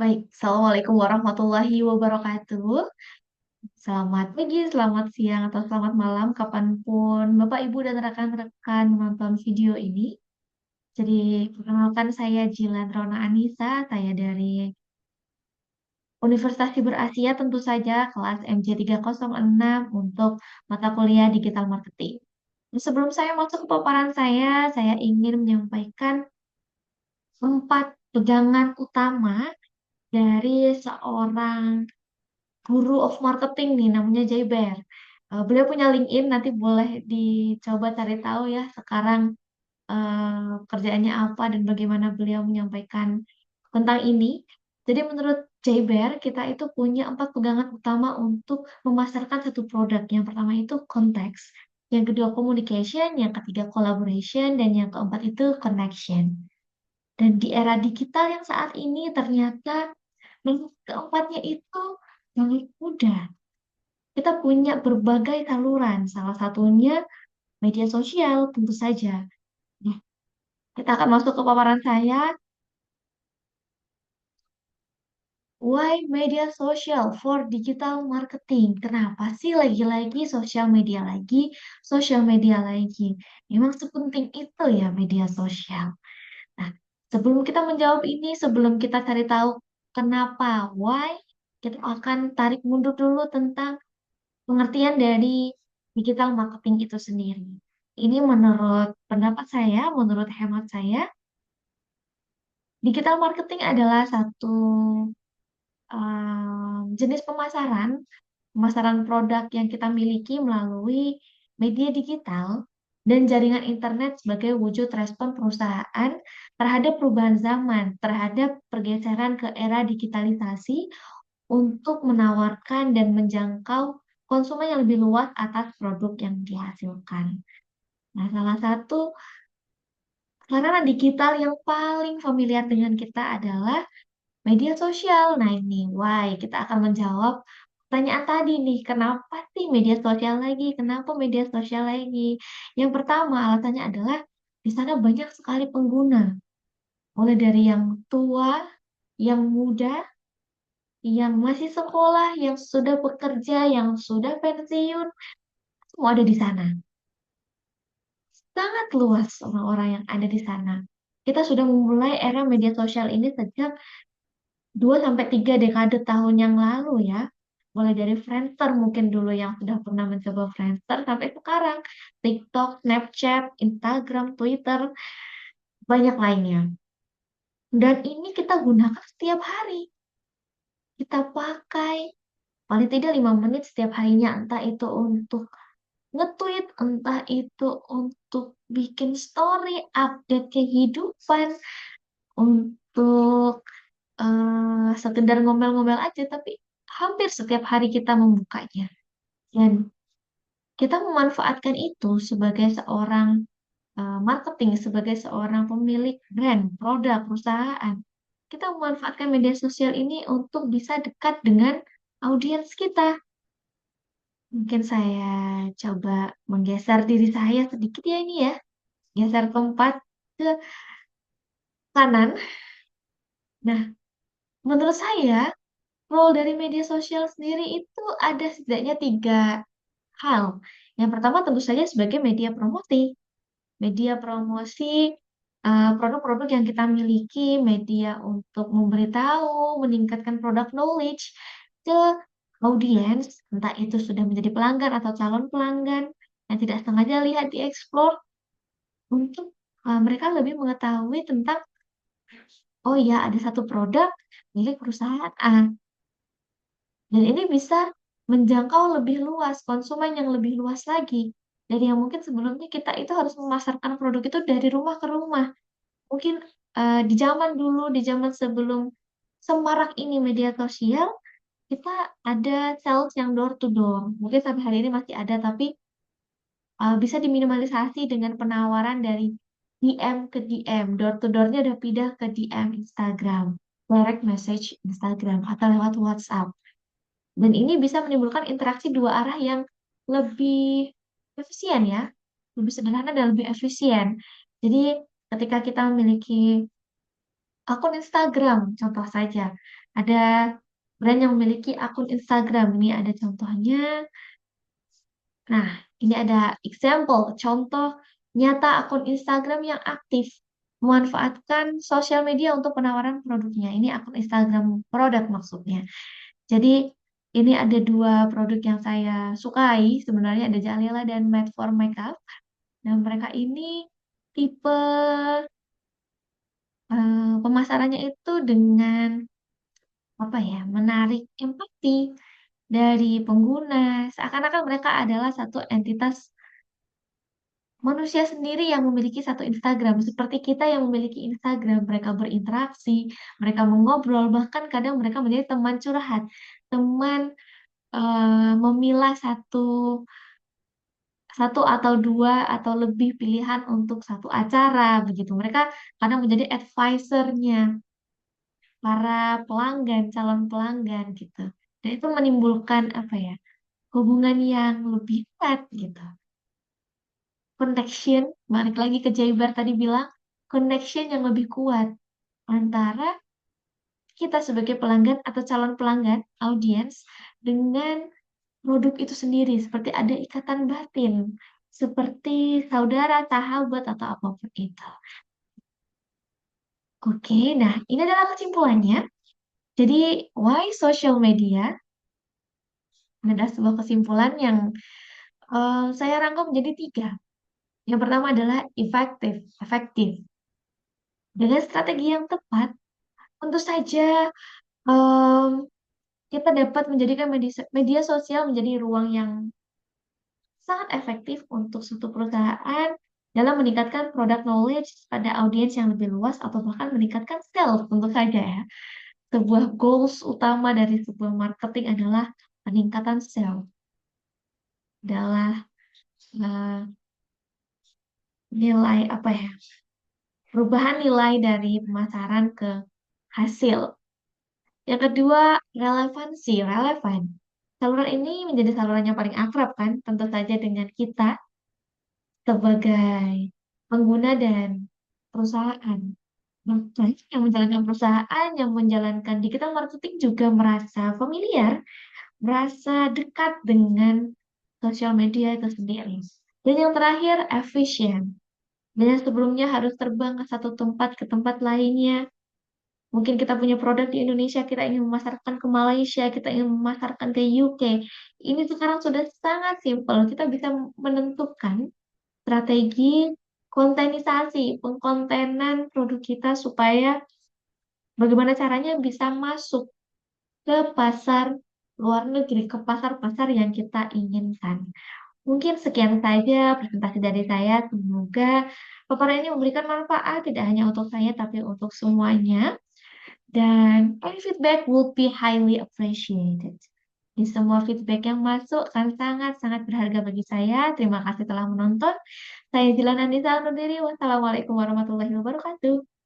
Baik, Assalamualaikum warahmatullahi wabarakatuh. Selamat pagi, selamat siang, atau selamat malam, kapanpun Bapak, Ibu, dan rekan-rekan menonton video ini. Jadi, perkenalkan saya Jilan Rona Anissa, saya dari Universitas Siber Asia, tentu saja kelas MJ306 untuk mata kuliah Digital Marketing. Sebelum saya masuk ke paparan saya ingin menyampaikan 4 pegangan utama dari seorang guru of marketing nih namanya Jayber. Beliau punya LinkedIn, nanti boleh dicoba cari tahu ya sekarang kerjaannya apa dan bagaimana beliau menyampaikan tentang ini. Jadi menurut Jayber, kita itu punya 4 pegangan utama untuk memasarkan satu produk. Yang pertama itu konteks, yang kedua communication, yang ketiga collaboration, dan yang keempat itu connection. Dan di era digital yang saat ini ternyata keempatnya itu sangat mudah. Kita punya berbagai saluran, salah satunya media sosial tentu saja. Nah, kita akan masuk ke paparan saya. Why media social for digital marketing? Kenapa sih lagi-lagi sosial media lagi, sosial media lagi? Memang sepenting itu ya media sosial. Nah, sebelum kita menjawab ini, sebelum kita cari tahu kenapa, why, kita akan tarik mundur dulu tentang pengertian dari digital marketing itu sendiri. Ini menurut pendapat saya, menurut hemat saya, digital marketing adalah satu jenis pemasaran produk yang kita miliki melalui media digital dan jaringan internet sebagai wujud respon perusahaan terhadap perubahan zaman, terhadap pergeseran ke era digitalisasi untuk menawarkan dan menjangkau konsumen yang lebih luas atas produk yang dihasilkan. Nah, salah satu sarana digital yang paling familiar dengan kita adalah media sosial. Nah, ini why kita akan menjawab pertanyaan tadi nih, kenapa sih media sosial lagi? Kenapa media sosial lagi? Yang pertama, alasannya adalah di sana banyak sekali pengguna, mulai dari yang tua, yang muda, yang masih sekolah, yang sudah bekerja, yang sudah pensiun, semua ada di sana. Sangat luas orang-orang yang ada di sana. Kita sudah memulai era media sosial ini sejak 2 sampai 3 dekade tahun yang lalu ya. Mulai dari Friendster mungkin dulu yang sudah pernah mencoba Friendster sampai sekarang. TikTok, Snapchat, Instagram, Twitter, banyak lainnya. Dan ini kita gunakan setiap hari. Kita pakai paling tidak 5 menit setiap harinya, entah itu untuk nge-tweet, entah itu untuk bikin story, update kehidupan, untuk sekedar ngomel-ngomel aja, tapi hampir setiap hari kita membukanya. Dan kita memanfaatkan itu sebagai seorang marketing, sebagai seorang pemilik brand, produk, perusahaan. Kita memanfaatkan media sosial ini untuk bisa dekat dengan audiens kita. Mungkin saya coba menggeser diri saya sedikit ya ini ya. Geser tempat ke kanan. Nah, menurut saya, role dari media sosial sendiri itu ada setidaknya 3 hal. Yang pertama tentu saja sebagai media promosi. Media promosi produk-produk yang kita miliki, media untuk memberitahu, meningkatkan produk knowledge ke audiens, entah itu sudah menjadi pelanggan atau calon pelanggan yang tidak sengaja lihat di explore untuk mereka lebih mengetahui tentang, oh ya ada satu produk milik perusahaan A. Dan ini bisa menjangkau lebih luas, konsumen yang lebih luas lagi. Dari yang mungkin sebelumnya kita itu harus memasarkan produk itu dari rumah ke rumah. Mungkin di zaman dulu, di zaman sebelum semarak ini media sosial, kita ada sales yang door to door. Mungkin sampai hari ini masih ada, tapi bisa diminimalisasi dengan penawaran dari DM ke DM. Door to door-nya udah pindah ke DM Instagram, direct message Instagram, atau lewat WhatsApp. Dan ini bisa menimbulkan interaksi dua arah yang lebih efisien ya, lebih sederhana dan lebih efisien. Jadi ketika kita memiliki akun Instagram, contoh saja. Ada brand yang memiliki akun Instagram. Ini ada contohnya. Nah, ini ada example, contoh nyata akun Instagram yang aktif memanfaatkan sosial media untuk penawaran produknya. Ini akun Instagram produk maksudnya. Jadi ini ada dua produk yang saya sukai. Sebenarnya ada Jalila dan Made for Makeup. Dan mereka ini tipe pemasarannya itu dengan apa ya, menarik empati dari pengguna. Seakan-akan mereka adalah satu entitas manusia sendiri yang memiliki satu Instagram, seperti kita yang memiliki Instagram. Mereka berinteraksi, mereka mengobrol, bahkan kadang mereka menjadi teman curhat, teman memilah satu atau dua atau lebih pilihan untuk satu acara begitu. Mereka kadang menjadi advisernya para pelanggan, calon pelanggan gitu. Dan itu menimbulkan apa ya, hubungan yang lebih erat gitu. Connection, balik lagi ke Jaibar tadi bilang, connection yang lebih kuat antara kita sebagai pelanggan atau calon pelanggan, audiens, dengan produk itu sendiri, seperti ada ikatan batin, seperti saudara, sahabat, atau apapun itu. Oke, nah ini adalah kesimpulannya. Jadi, why social media? Ini adalah sebuah kesimpulan yang saya rangkum menjadi tiga. Yang pertama adalah efektif, efektif. Dengan strategi yang tepat, tentu saja em, kita dapat menjadikan media sosial menjadi ruang yang sangat efektif untuk suatu perusahaan dalam meningkatkan produk knowledge pada audiens yang lebih luas atau bahkan meningkatkan sales tentu saja ya. Sebuah goals utama dari sebuah marketing adalah peningkatan sales, adalah eh, nilai apa ya? Perubahan nilai dari pemasaran ke hasil. Yang kedua, relevansi, relevan. Saluran ini menjadi saluran yang paling akrab kan, tentu saja dengan kita sebagai pengguna dan perusahaan. Bahkan yang menjalankan perusahaan, yang menjalankan digital marketing juga merasa familiar, merasa dekat dengan sosial media itu sendiri. Dan yang terakhir, efisien. Dan yang sebelumnya harus terbang ke satu tempat ke tempat lainnya. Mungkin kita punya produk di Indonesia, kita ingin memasarkan ke Malaysia, kita ingin memasarkan ke UK. Ini sekarang sudah sangat simpel. Kita bisa menentukan strategi kontenisasi, pengkontenan produk kita supaya bagaimana caranya bisa masuk ke pasar luar negeri, ke pasar-pasar yang kita inginkan. Mungkin sekian saja presentasi dari saya. Semoga paparan ini memberikan manfaat tidak hanya untuk saya, tapi untuk semuanya. Dan any feedback would be highly appreciated. Di semua feedback yang masuk akan sangat-sangat berharga bagi saya. Terima kasih telah menonton. Saya Jilan Anissa undur diri. Wassalamualaikum warahmatullahi wabarakatuh.